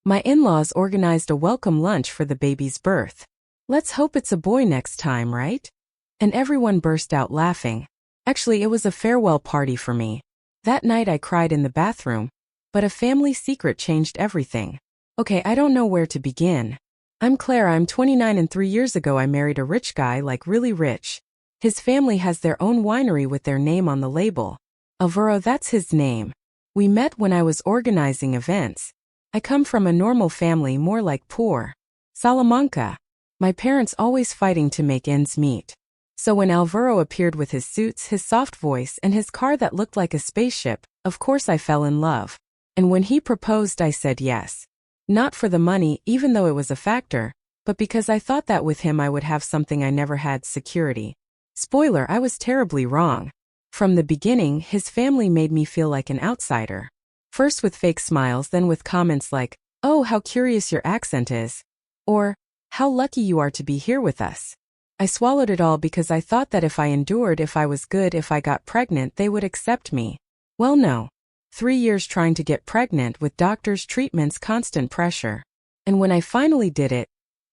My in-laws organized a welcome lunch for the baby's birth. Let's hope it's a boy next time, right? And everyone burst out laughing. Actually, it was a farewell party for me. That night I cried in the bathroom, but a family secret changed everything. Okay, I don't know where to begin. I'm Claire, I'm 29 and 3 years ago I married a rich guy, like really rich. His family has their own winery with their name on the label. Alvaro, that's his name. We met when I was organizing events. I come from a normal family, more like poor. Salamanca. My parents always fighting to make ends meet. So when Alvaro appeared with his suits, his soft voice, and his car that looked like a spaceship, of course I fell in love. And when he proposed I said yes. Not for the money, even though it was a factor, but because I thought that with him I would have something I never had: security. Spoiler, I was terribly wrong. From the beginning, his family made me feel like an outsider. First with fake smiles, then with comments like, "Oh, how curious your accent is," or, "How lucky you are to be here with us." I swallowed it all because I thought that if I endured, if I was good, if I got pregnant, they would accept me. Well, no. 3 years trying to get pregnant with doctors, treatments, constant pressure. And when I finally did it,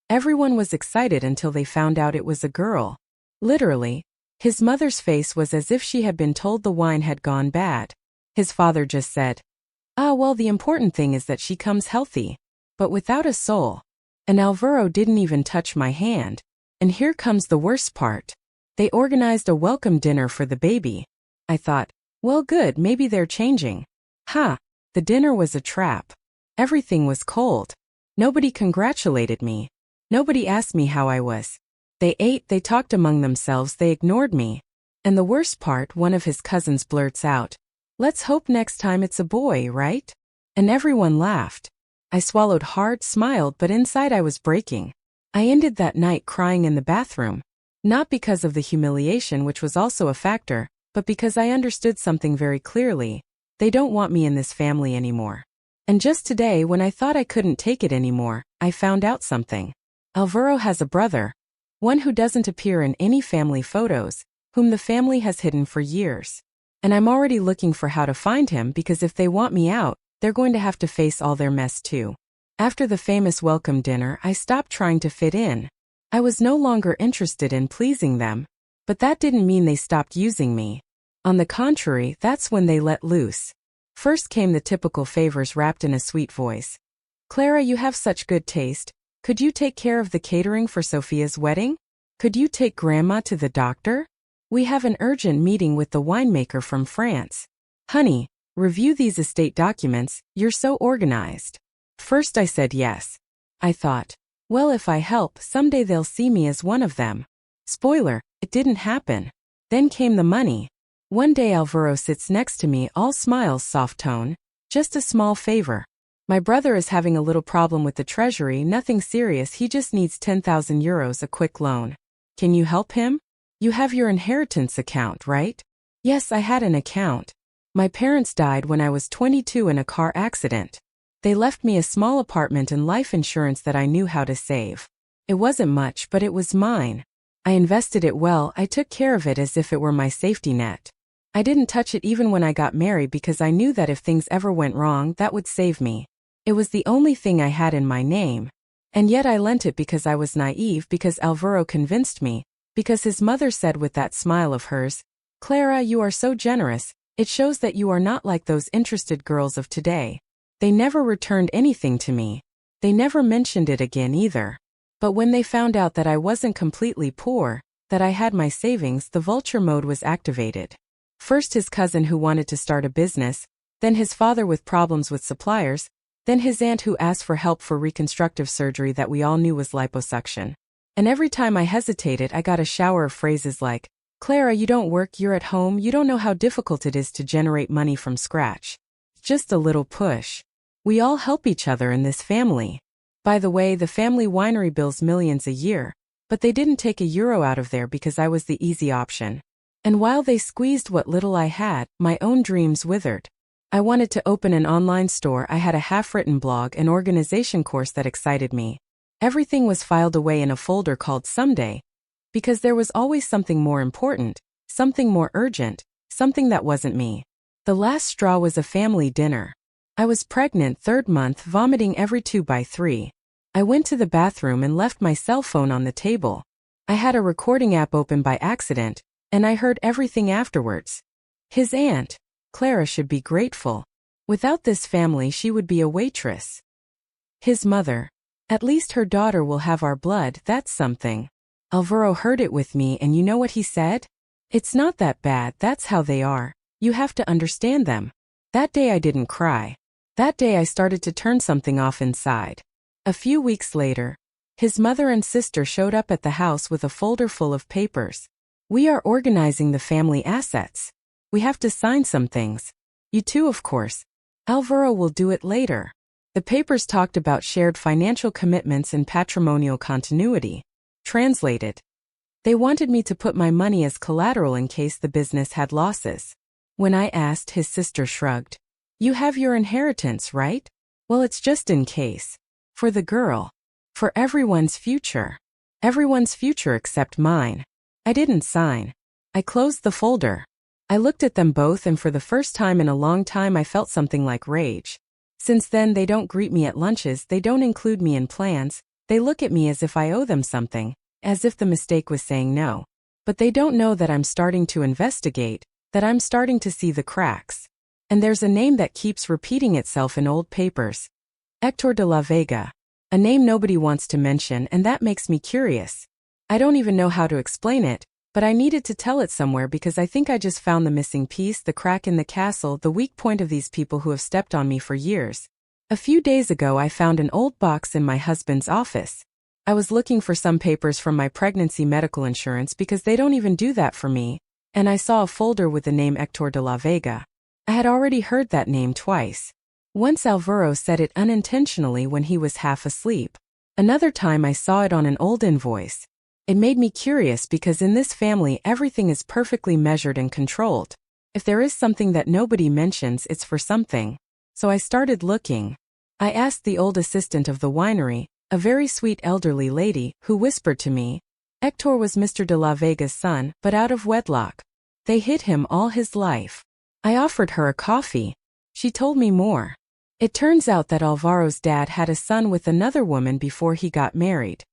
everyone was excited until they found out it was a girl. Literally, his mother's face was as if she had been told the wine had gone bad. His father just said, "Ah, well, the important thing is that she comes healthy," but without a soul. And Alvaro didn't even touch my hand. And here comes the worst part. They organized a welcome dinner for the baby. I thought, well, good, maybe they're changing. The dinner was a trap. Everything was cold. Nobody congratulated me. Nobody asked me how I was. They ate, they talked among themselves, they ignored me. And the worst part, one of his cousins blurts out, "Let's hope next time it's a boy, right?" And everyone laughed. I swallowed hard, smiled, but inside I was breaking. I ended that night crying in the bathroom. Not because of the humiliation, which was also a factor, but because I understood something very clearly. They don't want me in this family anymore. And just today, when I thought I couldn't take it anymore, I found out something. Alvaro has a brother. One who doesn't appear in any family photos, whom the family has hidden for years. And I'm already looking for how to find him, because if they want me out, they're going to have to face all their mess too. After the famous welcome dinner, I stopped trying to fit in. I was no longer interested in pleasing them, but that didn't mean they stopped using me. On the contrary, that's when they let loose. First came the typical favors wrapped in a sweet voice. "Clara, you have such good taste. Could you take care of the catering for Sophia's wedding? Could you take Grandma to the doctor? We have an urgent meeting with the winemaker from France. Honey, review these estate documents, you're so organized." First I said yes. I thought, well, if I help, someday they'll see me as one of them. Spoiler, it didn't happen. Then came the money. One day Alvaro sits next to me, all smiles, soft tone. "Just a small favor. My brother is having a little problem with the treasury, nothing serious, he just needs 10,000 euros, a quick loan. Can you help him? You have your inheritance account, right?" Yes, I had an account. My parents died when I was 22 in a car accident. They left me a small apartment and life insurance that I knew how to save. It wasn't much, but it was mine. I invested it well, I took care of it as if it were my safety net. I didn't touch it even when I got married because I knew that if things ever went wrong, that would save me. It was the only thing I had in my name. And yet I lent it because I was naive, because Alvaro convinced me, because his mother said with that smile of hers, "Clara, you are so generous, it shows that you are not like those interested girls of today." They never returned anything to me. They never mentioned it again either. But when they found out that I wasn't completely poor, that I had my savings, the vulture mode was activated. First his cousin who wanted to start a business, then his father with problems with suppliers, then his aunt who asked for help for reconstructive surgery that we all knew was liposuction. And every time I hesitated, I got a shower of phrases like, "Clara, you don't work, you're at home, you don't know how difficult it is to generate money from scratch. Just a little push. We all help each other in this family." By the way, the family winery bills millions a year, but they didn't take a euro out of there because I was the easy option. And while they squeezed what little I had, my own dreams withered. I wanted to open an online store, I had a half-written blog, an organization course that excited me. Everything was filed away in a folder called Someday, because there was always something more important, something more urgent, something that wasn't me. The last straw was a family dinner. I was pregnant, third month, vomiting every 2 by 3. I went to the bathroom and left my cell phone on the table. I had a recording app open by accident, and I heard everything afterwards. His aunt, Clara, should be grateful. Without this family, she would be a waitress. His mother, at least her daughter will have our blood, that's something. Alvaro heard it with me, and you know what he said? It's not that bad, that's how they are. You have to understand them. That day I didn't cry. That day I started to turn something off inside. A few weeks later, his mother and sister showed up at the house with a folder full of papers. We are organizing the family assets. We have to sign some things. You too, of course. Alvaro will do it later. The papers talked about shared financial commitments and patrimonial continuity. Translated. They wanted me to put my money as collateral in case the business had losses. When I asked, his sister shrugged. You have your inheritance, right? Well, it's just in case. For the girl. For everyone's future. Everyone's future except mine. I didn't sign. I closed the folder. I looked at them both, and for the first time in a long time I felt something like rage. Since then they don't greet me at lunches, they don't include me in plans, they look at me as if I owe them something, as if the mistake was saying no. But they don't know that I'm starting to investigate, that I'm starting to see the cracks. And there's a name that keeps repeating itself in old papers. Héctor de la Vega. A name nobody wants to mention, and that makes me curious. I don't even know how to explain it, but I needed to tell it somewhere because I think I just found the missing piece, the crack in the castle, the weak point of these people who have stepped on me for years. A few days ago I found an old box in my husband's office. I was looking for some papers from my pregnancy medical insurance because they don't even do that for me, and I saw a folder with the name Héctor de la Vega. I had already heard that name twice. Once Alvaro said it unintentionally when he was half asleep. Another time I saw it on an old invoice. It made me curious because in this family everything is perfectly measured and controlled. If there is something that nobody mentions, it's for something. So I started looking. I asked the old assistant of the winery, a very sweet elderly lady, who whispered to me, Héctor was Mr. de la Vega's son, but out of wedlock. They hid him all his life. I offered her a coffee. She told me more. It turns out that Alvaro's dad had a son with another woman before he got married.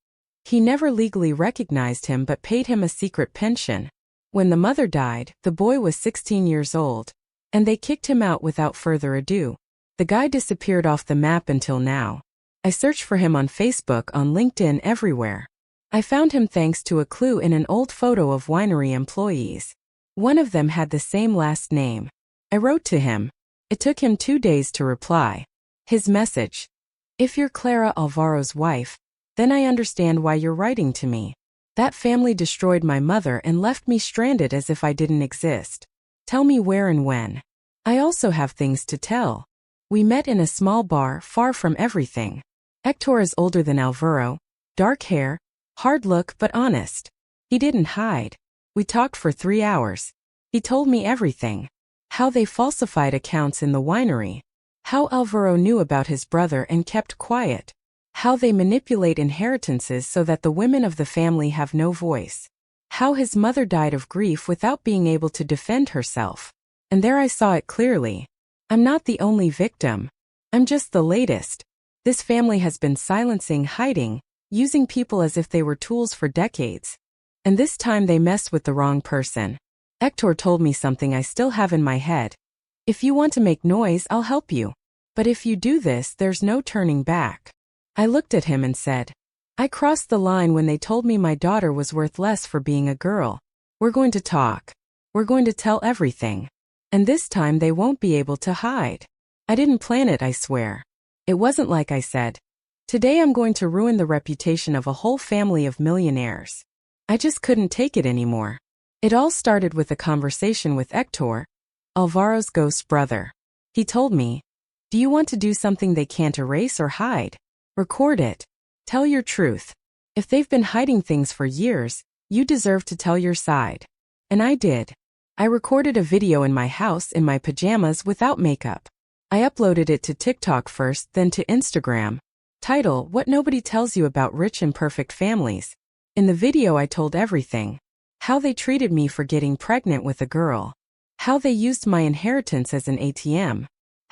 He never legally recognized him but paid him a secret pension. When the mother died, the boy was 16 years old, and they kicked him out without further ado. The guy disappeared off the map until now. I searched for him on Facebook, on LinkedIn, everywhere. I found him thanks to a clue in an old photo of winery employees. One of them had the same last name. I wrote to him. It took him 2 days to reply. His message: if you're Clara Alvaro's wife, then I understand why you're writing to me. That family destroyed my mother and left me stranded as if I didn't exist. Tell me where and when. I also have things to tell. We met in a small bar far from everything. Héctor is older than Alvaro, dark hair, hard look but honest. He didn't hide. We talked for 3 hours. He told me everything. How they falsified accounts in the winery. How Alvaro knew about his brother and kept quiet. How they manipulate inheritances so that the women of the family have no voice. How his mother died of grief without being able to defend herself. And there I saw it clearly. I'm not the only victim. I'm just the latest. This family has been silencing, hiding, using people as if they were tools for decades. And this time they messed with the wrong person. Héctor told me something I still have in my head. If you want to make noise, I'll help you. But if you do this, there's no turning back. I looked at him and said, I crossed the line when they told me my daughter was worth less for being a girl. We're going to talk. We're going to tell everything. And this time they won't be able to hide. I didn't plan it, I swear. It wasn't like I said, today I'm going to ruin the reputation of a whole family of millionaires. I just couldn't take it anymore. It all started with a conversation with Héctor, Alvaro's ghost brother. He told me, do you want to do something they can't erase or hide? Record it. Tell your truth. If they've been hiding things for years, you deserve to tell your side. And I did. I recorded a video in my house in my pajamas without makeup. I uploaded it to TikTok first, then to Instagram. Title: What Nobody Tells You About Rich and Perfect Families. In the video I told everything. How they treated me for getting pregnant with a girl. How they used my inheritance as an ATM.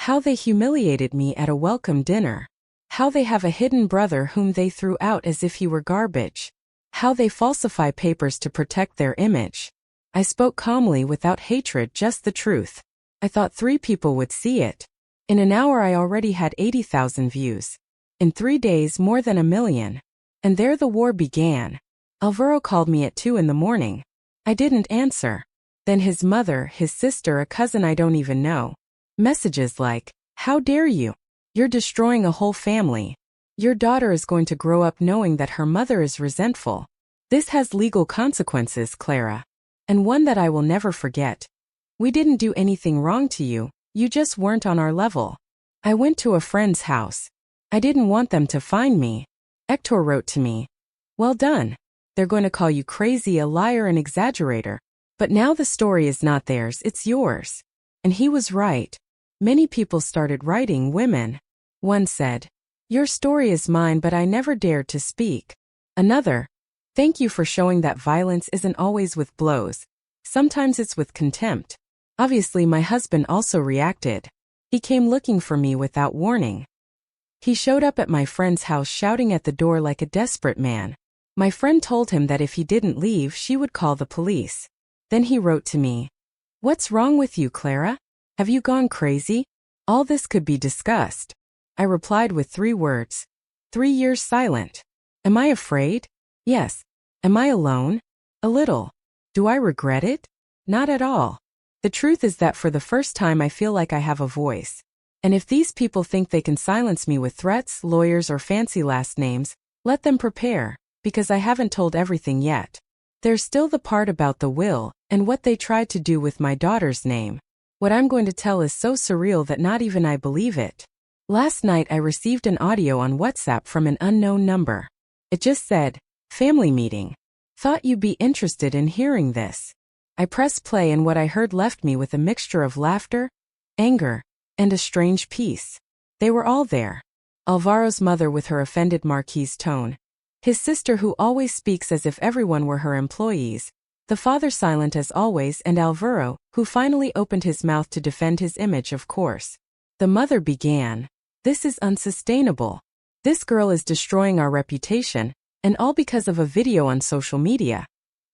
How they humiliated me at a welcome dinner. How they have a hidden brother whom they threw out as if he were garbage. How they falsify papers to protect their image. I spoke calmly without hatred, just the truth. I thought 3 people would see it. In an hour I already had 80,000 views. In 3 days more than 1 million. And there the war began. Alvaro called me at 2 in the morning. I didn't answer. Then his mother, his sister, a cousin I don't even know. Messages like, "How dare you? You're destroying a whole family. Your daughter is going to grow up knowing that her mother is resentful. This has legal consequences, Clara. And one that I will never forget. We didn't do anything wrong to you, you just weren't on our level." I went to a friend's house. I didn't want them to find me. Hector wrote to me, "Well done. They're going to call you crazy, a liar, and exaggerator. But now the story is not theirs, it's yours." And he was right. Many people started writing, women. One said, "Your story is mine, but I never dared to speak." Another, "Thank you for showing that violence isn't always with blows. Sometimes it's with contempt." Obviously, my husband also reacted. He came looking for me without warning. He showed up at my friend's house shouting at the door like a desperate man. My friend told him that if he didn't leave, she would call the police. Then he wrote to me, "What's wrong with you, Clara? Have you gone crazy? All this could be discussed." I replied with 3 words. 3 years silent. Am I afraid? Yes. Am I alone? A little. Do I regret it? Not at all. The truth is that for the first time I feel like I have a voice. And if these people think they can silence me with threats, lawyers, or fancy last names, let them prepare, because I haven't told everything yet. There's still the part about the will, and what they tried to do with my daughter's name. What I'm going to tell is so surreal that not even I believe it. Last night I received an audio on WhatsApp from an unknown number. It just said, "Family meeting. Thought you'd be interested in hearing this." I pressed play and what I heard left me with a mixture of laughter, anger, and a strange peace. They were all there. Alvaro's mother with her offended Marquise tone. His sister who always speaks as if everyone were her employees. The father silent as always, and Alvaro, who finally opened his mouth to defend his image, of course. The mother began, "This is unsustainable. This girl is destroying our reputation, and all because of a video on social media."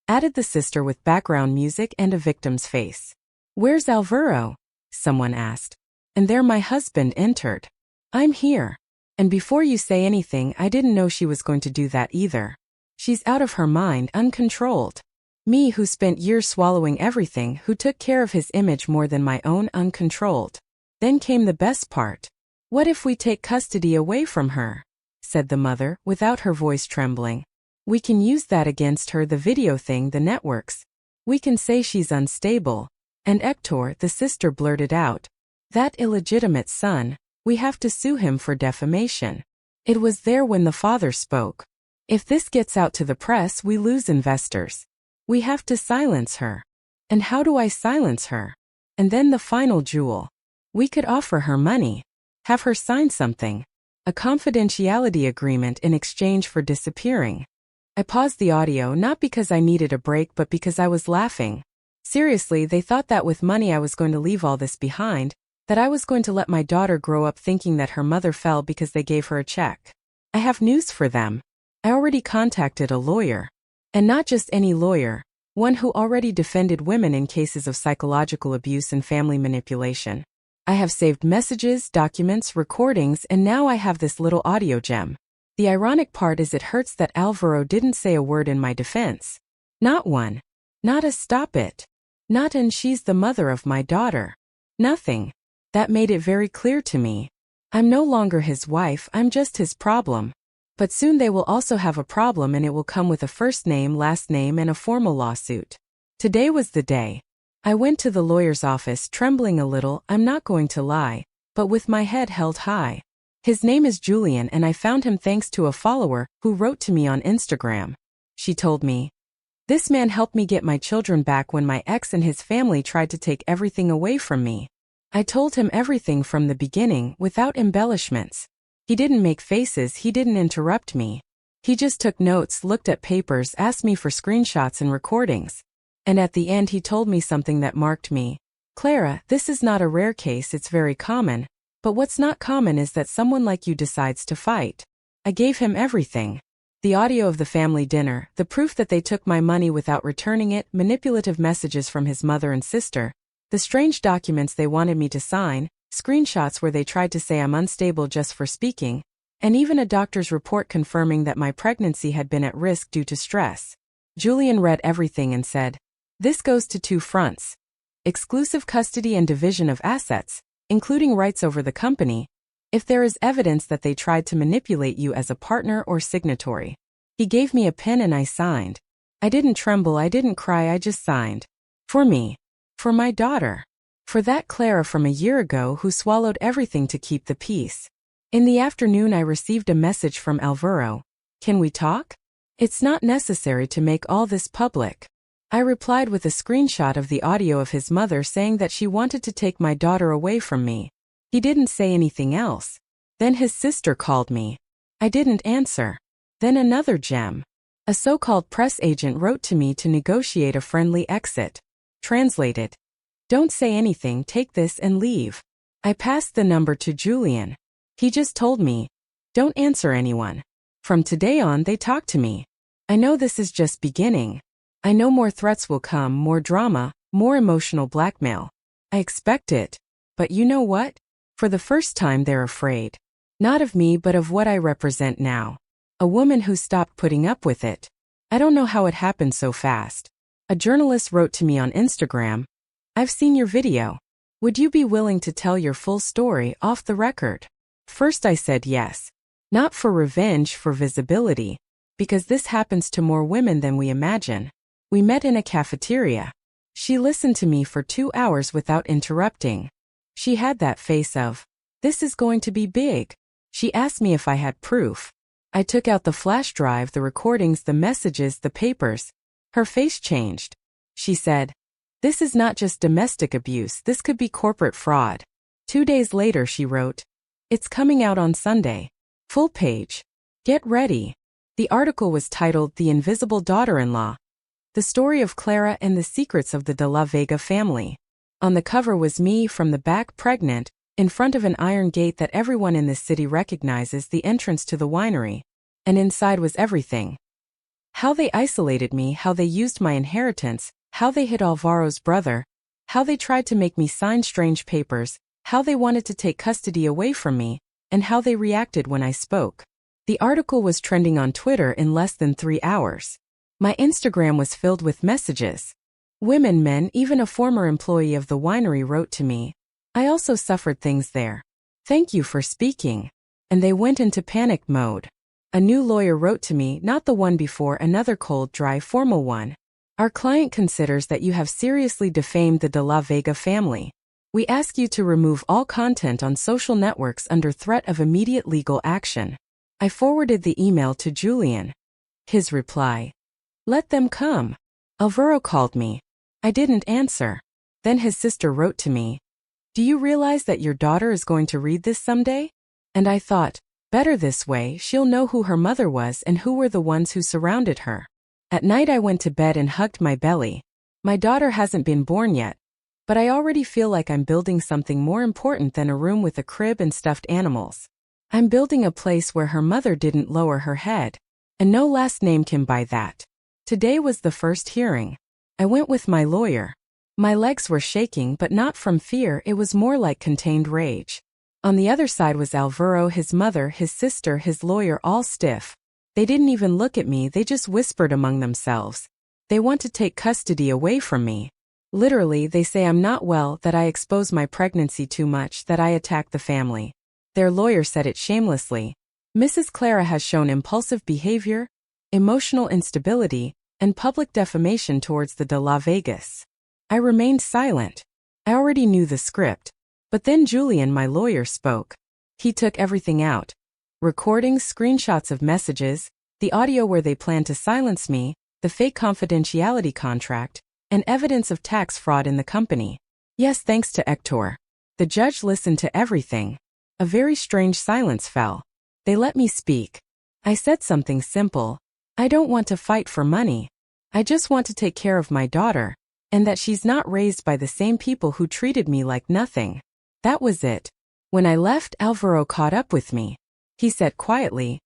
Added the sister with background music and a victim's face. "Where's Alvaro?" someone asked. And there my husband entered. "I'm here. And before you say anything, I didn't know she was going to do that either. She's out of her mind, uncontrolled. Me who spent years swallowing everything, who took care of his image more than my own, uncontrolled." Then came the best part. "What if we take custody away from her?" said the mother, without her voice trembling. "We can use that against her, the video thing, the networks. We can say she's unstable." And Hector, the sister, blurted out, "That illegitimate son, we have to sue him for defamation." It was there when the father spoke. "If this gets out to the press, we lose investors. We have to silence her." And how do I silence her? And then the final jewel. We could offer her money. Have her sign something. A confidentiality agreement in exchange for disappearing. I paused the audio not because I needed a break but because I was laughing. Seriously, they thought that with money I was going to leave all this behind, that I was going to let my daughter grow up thinking that her mother fell because they gave her a check. I have news for them. I already contacted a lawyer. And not just any lawyer, one who already defended women in cases of psychological abuse and family manipulation. I have saved messages, documents, recordings, and now I have this little audio gem. The ironic part is it hurts that Alvaro didn't say a word in my defense. Not one. Not a stop it. Not an she's the mother of my daughter. Nothing. That made it very clear to me. I'm no longer his wife, I'm just his problem. But soon they will also have a problem and it will come with a first name, last name, and a formal lawsuit. Today was the day. I went to the lawyer's office trembling a little, I'm not going to lie, but with my head held high. His name is Julian and I found him thanks to a follower who wrote to me on Instagram. She told me, "This man helped me get my children back when my ex and his family tried to take everything away from me." I told him everything from the beginning, without embellishments. He didn't make faces, he didn't interrupt me. He just took notes, looked at papers, asked me for screenshots and recordings. And at the end he told me something that marked me. "Clara, this is not a rare case, it's very common. But what's not common is that someone like you decides to fight. I gave him everything. The audio of the family dinner, the proof that they took my money without returning it, manipulative messages from his mother and sister, the strange documents they wanted me to sign, screenshots where they tried to say I'm unstable just for speaking, and even a doctor's report confirming that my pregnancy had been at risk due to stress. Julian read everything and said, "This goes to two fronts. Exclusive custody and division of assets, including rights over the company, if there is evidence that they tried to manipulate you as a partner or signatory." He gave me a pen and I signed. I didn't tremble, I didn't cry, I just signed. For me. For my daughter. For that Clara from a year ago who swallowed everything to keep the peace. In the afternoon I received a message from Alvaro. "Can we talk? It's not necessary to make all this public." I replied with a screenshot of the audio of his mother saying that she wanted to take my daughter away from me. He didn't say anything else. Then his sister called me. I didn't answer. Then another gem. A so-called press agent wrote to me to negotiate a friendly exit. Translated. "Don't say anything, take this and leave." I passed the number to Julian. He just told me, "Don't answer anyone. From today on they talk to me." I know this is just beginning. I know more threats will come, more drama, more emotional blackmail. I expect it. But you know what? For the first time they're afraid. Not of me but of what I represent now. A woman who stopped putting up with it. I don't know how it happened so fast. A journalist wrote to me on Instagram, "I've seen your video. Would you be willing to tell your full story off the record?" First I said yes. Not for revenge, for visibility. Because this happens to more women than we imagine. We met in a cafeteria. She listened to me for 2 hours without interrupting. She had that face of, "This is going to be big." She asked me if I had proof. I took out the flash drive, the recordings, the messages, the papers. Her face changed. She said, "This is not just domestic abuse, this could be corporate fraud." 2 days later she wrote, "It's coming out on Sunday. Full page. Get ready." The article was titled "The Invisible Daughter-in-Law. The Story of Clara and the Secrets of the De La Vega Family." On the cover was me from the back, pregnant, in front of an iron gate that everyone in this city recognizes, the entrance to the winery. And inside was everything. How they isolated me, how they used my inheritance, how they hid Alvaro's brother, how they tried to make me sign strange papers, how they wanted to take custody away from me, and how they reacted when I spoke. The article was trending on Twitter in less than 3 hours. My Instagram was filled with messages. Women, men, even a former employee of the winery wrote to me, "I also suffered things there. Thank you for speaking." And they went into panic mode. A new lawyer wrote to me, not the one before, another cold, dry, formal one. "Our client considers that you have seriously defamed the De La Vega family. We ask you to remove all content on social networks under threat of immediate legal action." I forwarded the email to Julian. His reply, "Let them come." Alvaro called me. I didn't answer. Then his sister wrote to me, "Do you realize that your daughter is going to read this someday?" And I thought, better this way, she'll know who her mother was and who were the ones who surrounded her. At night I went to bed and hugged my belly. My daughter hasn't been born yet, but I already feel like I'm building something more important than a room with a crib and stuffed animals. I'm building a place where her mother didn't lower her head. And no last name can buy that. Today was the first hearing. I went with my lawyer. My legs were shaking, but not from fear, it was more like contained rage. On the other side was Alvaro, his mother, his sister, his lawyer, all stiff. They didn't even look at me, they just whispered among themselves. They want to take custody away from me. Literally, they say I'm not well, that I expose my pregnancy too much, that I attack the family. Their lawyer said it shamelessly. Mrs. Clara has shown impulsive behavior, emotional instability, and public defamation towards the De La Vegas. I remained silent. I already knew the script. But then Julian, my lawyer, spoke. He took everything out. Recordings, screenshots of messages, the audio where they planned to silence me, the fake confidentiality contract, and evidence of tax fraud in the company. Yes, thanks to Hector. The judge listened to everything. A very strange silence fell. They let me speak. I said something simple. I don't want to fight for money. I just want to take care of my daughter, and that she's not raised by the same people who treated me like nothing. That was it. When I left, Alvaro caught up with me. He said quietly,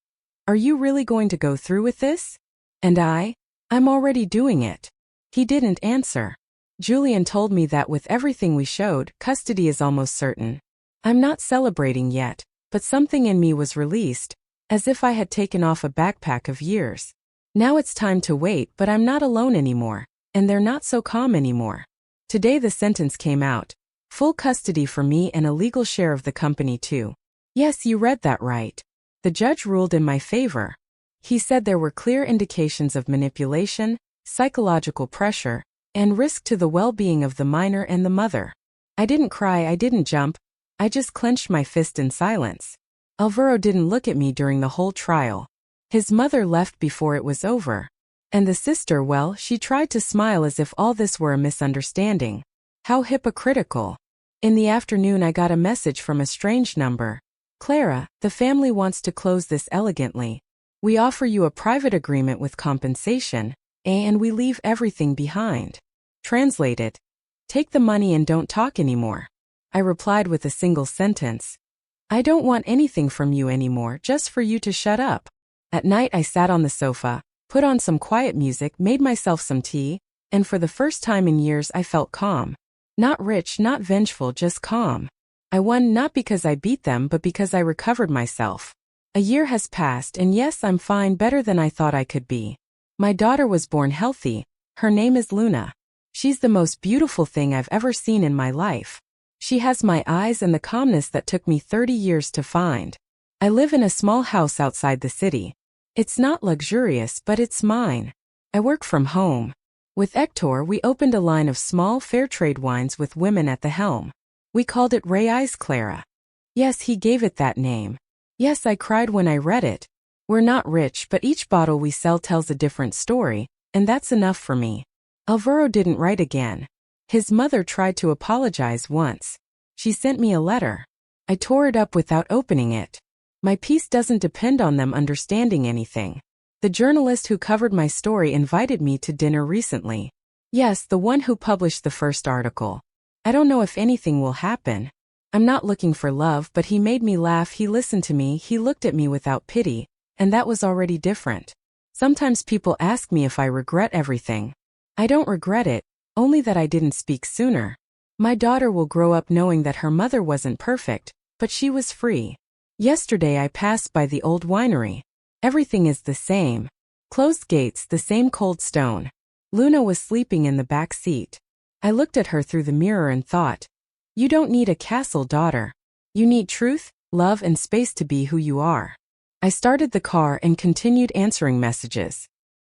"Are you really going to go through with this?" And I'm already doing it. He didn't answer. Julian told me that with everything we showed, custody is almost certain. I'm not celebrating yet, but something in me was released, as if I had taken off a backpack of years. Now it's time to wait, but I'm not alone anymore, and they're not so calm anymore. Today the sentence came out. Full custody for me and a legal share of the company too. Yes, you read that right. The judge ruled in my favor. He said there were clear indications of manipulation, psychological pressure, and risk to the well-being of the minor and the mother. I didn't cry, I didn't jump. I just clenched my fist in silence. Alvaro didn't look at me during the whole trial. His mother left before it was over. And the sister, well, she tried to smile as if all this were a misunderstanding. How hypocritical. In the afternoon I got a message from a strange number. "Clara, the family wants to close this elegantly. We offer you a private agreement with compensation, and we leave everything behind." Translated. Take the money and don't talk anymore. I replied with a single sentence. I don't want anything from you anymore, just for you to shut up. At night I sat on the sofa, put on some quiet music, made myself some tea, and for the first time in years I felt calm. Not rich, not vengeful, just calm. I won not because I beat them but because I recovered myself. A year has passed and yes, I'm fine, better than I thought I could be. My daughter was born healthy. Her name is Luna. She's the most beautiful thing I've ever seen in my life. She has my eyes and the calmness that took me 30 years to find. I live in a small house outside the city. It's not luxurious, but it's mine. I work from home. With Hector, we opened a line of small fair trade wines with women at the helm. We called it Reyes Clara. Yes, he gave it that name. Yes, I cried when I read it. We're not rich, but each bottle we sell tells a different story, and that's enough for me. Alvaro didn't write again. His mother tried to apologize once. She sent me a letter. I tore it up without opening it. My peace doesn't depend on them understanding anything. The journalist who covered my story invited me to dinner recently. Yes, the one who published the first article. I don't know if anything will happen. I'm not looking for love, but he made me laugh, he listened to me, he looked at me without pity, and that was already different. Sometimes people ask me if I regret everything. I don't regret it, only that I didn't speak sooner. My daughter will grow up knowing that her mother wasn't perfect, but she was free. Yesterday I passed by the old winery. Everything is the same. Closed gates, the same cold stone. Luna was sleeping in the back seat. I looked at her through the mirror and thought, you don't need a castle, daughter. You need truth, love, and space to be who you are. I started the car and continued answering messages.